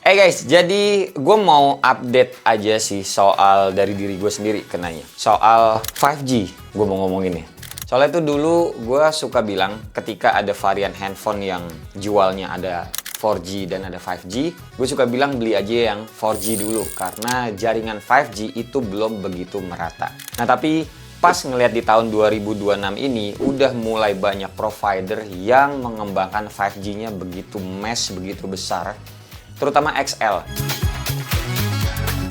Guys, jadi gue mau update aja sih soal dari diri gue sendiri kenanya. Soal 5G gue mau ngomongin nih. Soalnya itu dulu gue suka bilang ketika ada varian handphone yang jualnya ada 4G dan ada 5G, gue suka bilang beli aja yang 4G dulu karena jaringan 5G itu belum begitu merata. Nah tapi pas ngelihat di tahun 2026 ini udah mulai banyak provider yang mengembangkan 5G-nya begitu begitu besar. Terutama XL.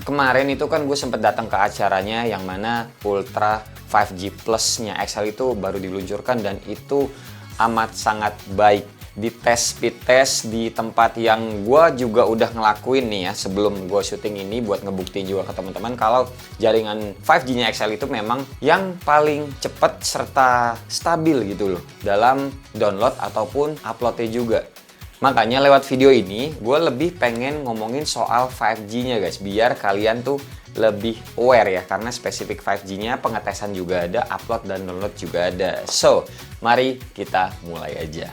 Kemarin itu kan gue sempet datang ke acaranya yang mana Ultra 5G Plus-nya XL itu baru diluncurkan dan itu amat sangat baik. Di tes speed test di tempat yang gue juga udah ngelakuin nih ya sebelum gue syuting ini buat ngebuktiin juga ke teman-teman kalau jaringan 5G-nya XL itu memang yang paling cepet serta stabil gitu loh dalam download ataupun uploadnya juga. Makanya lewat video ini gue lebih pengen ngomongin soal 5G-nya guys, biar kalian tuh lebih aware ya, karena spesifik 5G-nya pengetesan juga ada, upload dan download juga ada. So, mari kita mulai aja.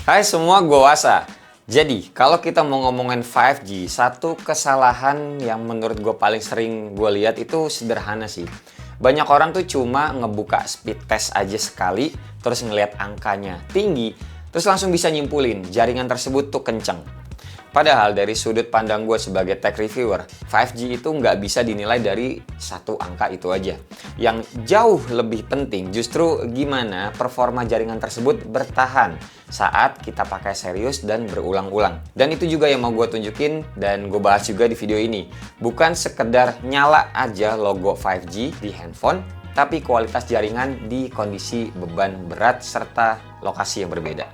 Hai semua, gue Wasa. Jadi, kalau kita mau ngomongin 5G, satu kesalahan yang menurut gue paling sering gue lihat itu sederhana sih. Banyak orang tuh cuma ngebuka speed test aja sekali, terus ngelihat angkanya tinggi, terus langsung bisa nyimpulin jaringan tersebut tuh kenceng. Padahal dari sudut pandang gue sebagai tech reviewer, 5G itu nggak bisa dinilai dari satu angka itu aja. Yang jauh lebih penting justru gimana performa jaringan tersebut bertahan saat kita pakai serius dan berulang-ulang. Dan itu juga yang mau gue tunjukin dan gue bahas juga di video ini. Bukan sekedar nyala aja logo 5G di handphone, tapi kualitas jaringan di kondisi beban berat serta lokasi yang berbeda.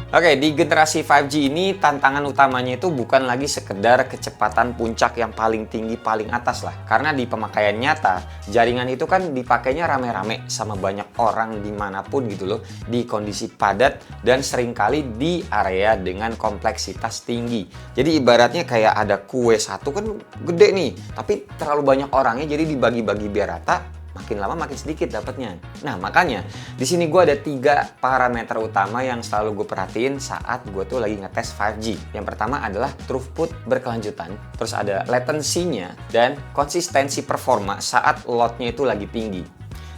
Oke, di generasi 5G ini tantangan utamanya itu bukan lagi sekedar kecepatan puncak yang paling tinggi, paling atas lah. Karena di pemakaian nyata, jaringan itu kan dipakainya rame-rame sama banyak orang dimanapun gitu loh. Di kondisi padat dan seringkali di area dengan kompleksitas tinggi. Jadi ibaratnya kayak ada kue satu kan gede nih, tapi terlalu banyak orangnya jadi dibagi-bagi biar rata. Makin lama makin sedikit dapatnya. Nah makanya di sini gue ada 3 parameter utama yang selalu gue perhatiin saat gue tuh lagi ngetes 5G. Yang pertama adalah throughput berkelanjutan, terus ada latensinya dan konsistensi performa saat loadnya itu lagi tinggi.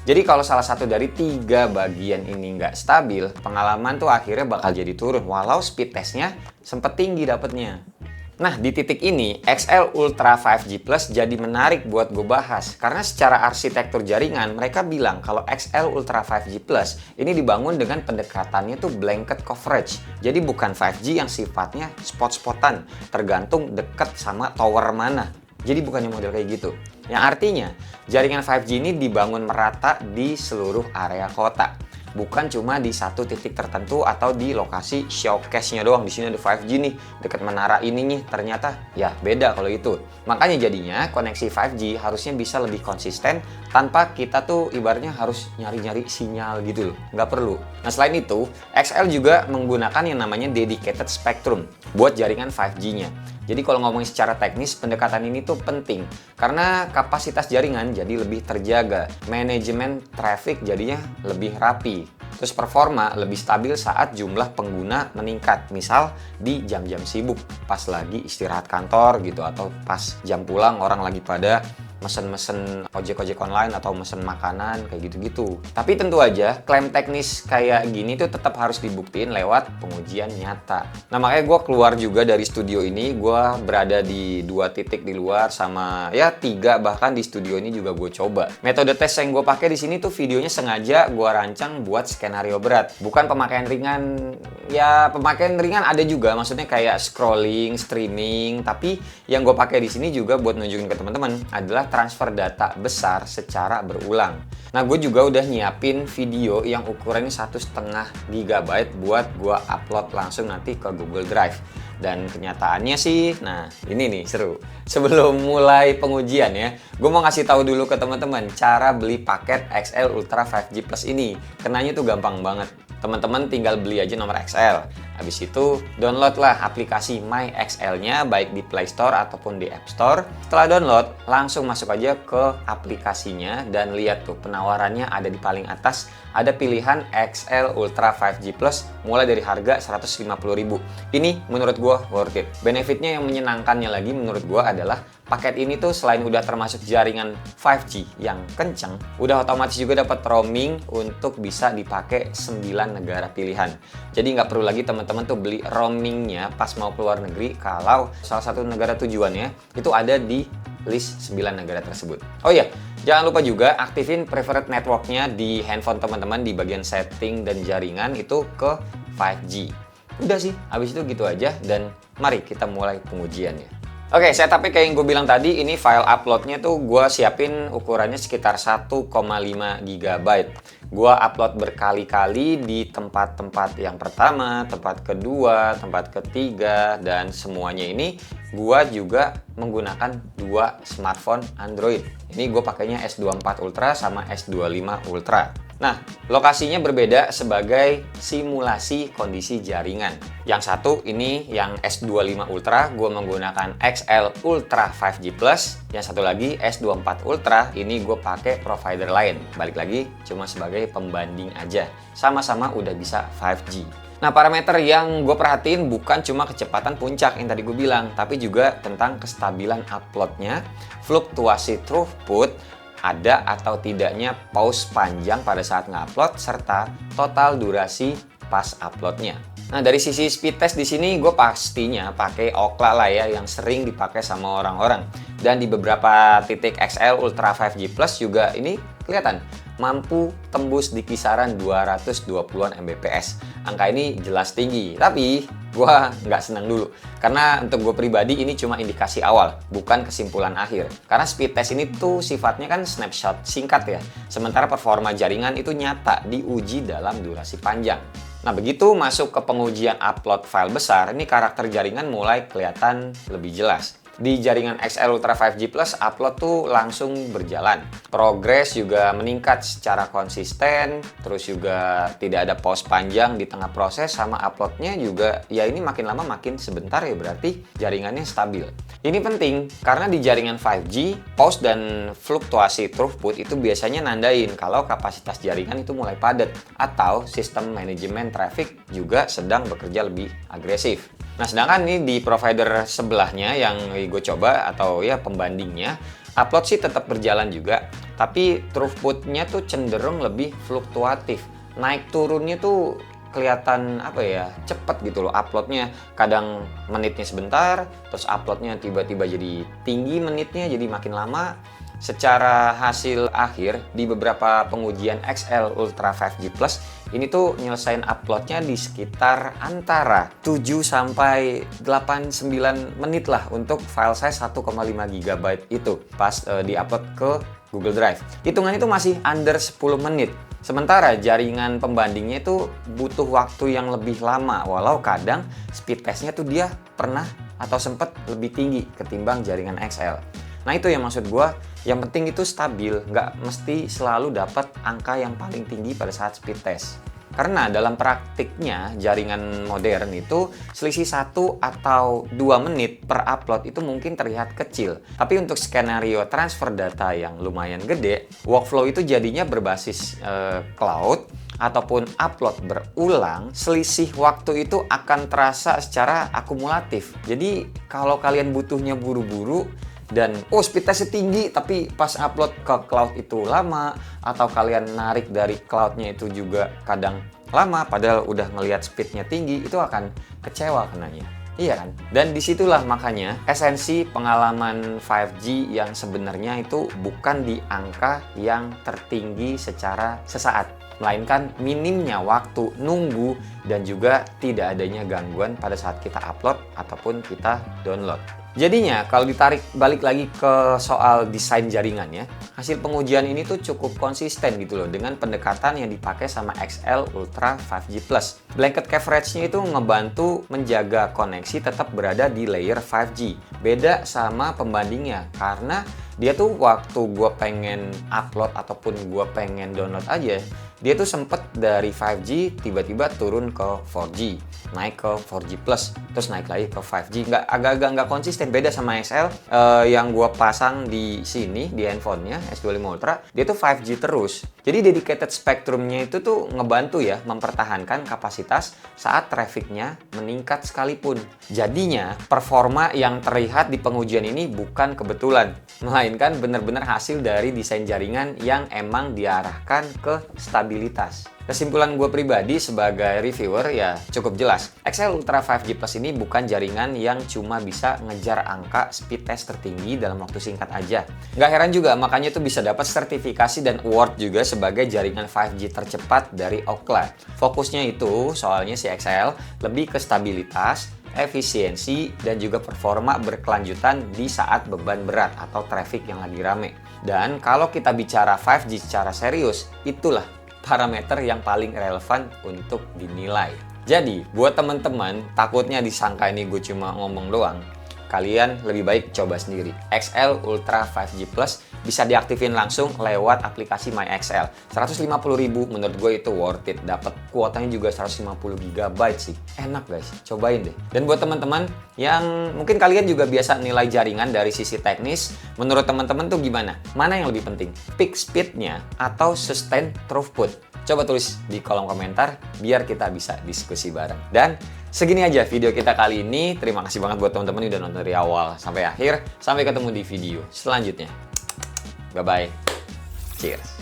Jadi kalau salah satu dari 3 bagian ini nggak stabil, pengalaman tuh akhirnya bakal jadi turun walau speed testnya sempet tinggi dapatnya. Nah, di titik ini, XL Ultra 5G Plus jadi menarik buat gue bahas. Karena secara arsitektur jaringan, mereka bilang kalau XL Ultra 5G Plus ini dibangun dengan pendekatannya tuh blanket coverage. Jadi bukan 5G yang sifatnya spot-spotan, tergantung deket sama tower mana. Jadi bukannya model kayak gitu. Yang artinya, jaringan 5G ini dibangun merata di seluruh area kota. Bukan cuma di satu titik tertentu atau di lokasi showcase-nya doang. Di sini ada 5G nih, dekat menara ini nih. Ternyata ya beda kalau itu. Makanya jadinya koneksi 5G harusnya bisa lebih konsisten tanpa kita tuh ibaratnya harus nyari-nyari sinyal gitu loh. Nggak perlu. Nah selain itu, XL juga menggunakan yang namanya dedicated spectrum buat jaringan 5G-nya. Jadi kalau ngomongin secara teknis, pendekatan ini tuh penting karena kapasitas jaringan jadi lebih terjaga, manajemen traffic jadinya lebih rapi, terus performa lebih stabil saat jumlah pengguna meningkat. Misal di jam-jam sibuk, pas lagi istirahat kantor gitu atau pas jam pulang orang lagi pada mesen-mesen ojek-ojek online atau mesen makanan kayak gitu-gitu. Tapi tentu aja klaim teknis kayak gini tuh tetap harus dibuktiin lewat pengujian nyata. Nah makanya gue keluar juga dari studio ini, gue berada di 2 titik di luar sama ya 3 bahkan di studio ini juga gue coba. Metode tes yang gue pakai di sini tuh videonya sengaja gue rancang buat skenario berat, bukan pemakaian ringan. Ya pemakaian ringan ada juga, maksudnya kayak scrolling, streaming. Tapi yang gue pakai di sini juga buat nunjukin ke teman-teman adalah transfer data besar secara berulang. Nah, gue juga udah nyiapin video yang ukurannya 1,5 GB buat gue upload langsung nanti ke Google Drive. Dan kenyataannya sih, nah ini nih seru. Sebelum mulai pengujian ya, gue mau ngasih tahu dulu ke teman-teman cara beli paket XL Ultra 5G Plus ini. Kenanya tuh gampang banget. Teman-teman tinggal beli aja nomor XL. Habis itu download lah aplikasi My XL-nya baik di Play Store ataupun di App Store. Setelah download, langsung masuk aja ke aplikasinya dan lihat tuh penawarannya ada di paling atas. Ada pilihan XL Ultra 5G Plus mulai dari harga 150.000. Ini menurut gue worth it. Benefitnya yang menyenangkannya lagi menurut gue adalah paket ini tuh selain udah termasuk jaringan 5G yang kenceng, udah otomatis juga dapat roaming untuk bisa dipakai 9 negara pilihan. Jadi nggak perlu lagi teman-teman tuh beli roamingnya pas mau keluar negeri kalau salah satu negara tujuannya itu ada di list 9 negara tersebut. Oh iya, jangan lupa juga aktifin preferred networknya di handphone teman-teman di bagian setting dan jaringan itu ke 5G. Udah sih, habis itu gitu aja dan mari kita mulai pengujiannya. Oke, setupnya kayak yang gue bilang tadi, ini file uploadnya tuh gue siapin ukurannya sekitar 1,5 GB. Gue upload berkali-kali di tempat-tempat yang pertama, tempat kedua, tempat ketiga, dan semuanya ini gue juga menggunakan dua smartphone Android. Ini gue pakainya S24 Ultra sama S25 Ultra. Nah, lokasinya berbeda sebagai simulasi kondisi jaringan. Yang satu ini yang S25 Ultra, gue menggunakan XL Ultra 5G Plus. Yang satu lagi S24 Ultra, ini gue pakai provider lain. Balik lagi, cuma sebagai pembanding aja. Sama-sama udah bisa 5G. Nah, parameter yang gue perhatiin bukan cuma kecepatan puncak yang tadi gue bilang, tapi juga tentang kestabilan uploadnya, fluktuasi throughput, ada atau tidaknya pause panjang pada saat ngupload, serta total durasi pas uploadnya. Nah, dari sisi speed test di sini gue pastinya pakai Ookla lah ya, yang sering dipakai sama orang-orang. Dan di beberapa titik XL Ultra 5G Plus juga ini kelihatan mampu tembus di kisaran 220-an Mbps. Angka ini jelas tinggi, tapi gue nggak senang dulu. Karena untuk gue pribadi ini cuma indikasi awal, bukan kesimpulan akhir. Karena speed test ini tuh sifatnya kan snapshot singkat ya. Sementara performa jaringan itu nyata diuji dalam durasi panjang. Nah, begitu masuk ke pengujian upload file besar, ini karakter jaringan mulai kelihatan lebih jelas. Di jaringan XL Ultra 5G Plus, upload tuh langsung berjalan. Progres juga meningkat secara konsisten, terus juga tidak ada pause panjang di tengah proses, sama uploadnya juga ya ini makin lama makin sebentar ya, berarti jaringannya stabil. Ini penting karena di jaringan 5G, pause dan fluktuasi throughput itu biasanya nandain kalau kapasitas jaringan itu mulai padat atau sistem manajemen traffic juga sedang bekerja lebih agresif. Nah, sedangkan ini di provider sebelahnya yang gue coba atau ya pembandingnya, upload sih tetap berjalan juga, tapi throughputnya tuh cenderung lebih fluktuatif. Naik turunnya tuh kelihatan apa ya, cepet gitu loh uploadnya. Kadang menitnya sebentar, terus uploadnya tiba-tiba jadi tinggi menitnya, jadi makin lama. Secara hasil akhir di beberapa pengujian XL Ultra 5G Plus ini tuh nyelesain uploadnya di sekitar antara 7 sampai 8-9 menit lah untuk file size 1,5 GB itu pas di-upload ke Google Drive. Hitungan itu masih under 10 menit. Sementara jaringan pembandingnya itu butuh waktu yang lebih lama, walau kadang speed testnya tuh dia pernah atau sempat lebih tinggi ketimbang jaringan XL. Nah, itu yang maksud gue, yang penting itu stabil, nggak mesti selalu dapat angka yang paling tinggi pada saat speed test. Karena dalam praktiknya jaringan modern itu selisih 1 atau 2 menit per upload itu mungkin terlihat kecil. Tapi untuk skenario transfer data yang lumayan gede, workflow itu jadinya berbasis cloud ataupun upload berulang, selisih waktu itu akan terasa secara akumulatif. Jadi kalau kalian butuhnya buru-buru, dan speed testnya tinggi tapi pas upload ke cloud itu lama, atau kalian narik dari cloudnya itu juga kadang lama padahal udah ngelihat speednya tinggi, itu akan kecewa kenanya. Iya kan? Dan disitulah makanya esensi pengalaman 5G yang sebenarnya itu bukan di angka yang tertinggi secara sesaat, melainkan minimnya waktu nunggu dan juga tidak adanya gangguan pada saat kita upload ataupun kita download. Jadinya kalau ditarik balik lagi ke soal desain jaringannya, hasil pengujian ini tuh cukup konsisten gitu loh dengan pendekatan yang dipakai sama XL Ultra 5G Plus. Blanket coverage-nya itu ngebantu menjaga koneksi tetap berada di layer 5G. Beda sama pembandingnya karena dia tuh waktu gue pengen upload ataupun gue pengen download aja, dia tuh sempet dari 5G tiba-tiba turun ke 4G, naik ke 4G Plus, terus naik lagi ke 5G. Agak-agak nggak konsisten, beda sama XL yang gue pasang di sini di handphonenya S25 Ultra, dia tuh 5G terus. Jadi dedicated spectrumnya itu tuh ngebantu ya mempertahankan kapasitas saat trafficnya meningkat sekalipun. Jadinya performa yang terlihat di pengujian ini bukan kebetulan, melainkan benar-benar hasil dari desain jaringan yang emang diarahkan ke stabilitas. Kesimpulan gue pribadi sebagai reviewer ya cukup jelas. XL Ultra 5G Plus ini bukan jaringan yang cuma bisa ngejar angka speed test tertinggi dalam waktu singkat aja. Nggak heran juga makanya tuh bisa dapat sertifikasi dan award juga sebagai jaringan 5G tercepat dari Ookla. Fokusnya itu soalnya si XL lebih ke stabilitas, efisiensi, dan juga performa berkelanjutan di saat beban berat atau traffic yang lagi rame. Dan kalau kita bicara 5G secara serius, itulah parameter yang paling relevan untuk dinilai. Jadi, buat teman-teman, takutnya disangka ini gue cuma ngomong doang, kalian lebih baik coba sendiri. XL Ultra 5G Plus bisa diaktifin langsung lewat aplikasi MyXL. 150.000 menurut gue itu worth it. Dapat kuotanya juga 150 GB sih. Enak guys, cobain deh. Dan buat teman-teman yang mungkin kalian juga biasa nilai jaringan dari sisi teknis, menurut teman-teman tuh gimana? Mana yang lebih penting? Peak speed-nya atau sustain throughput? Coba tulis di kolom komentar biar kita bisa diskusi bareng. Dan segini aja video kita kali ini. Terima kasih banget buat teman-teman yang udah nonton dari awal sampai akhir. Sampai ketemu di video selanjutnya. Bye-bye. Cheers.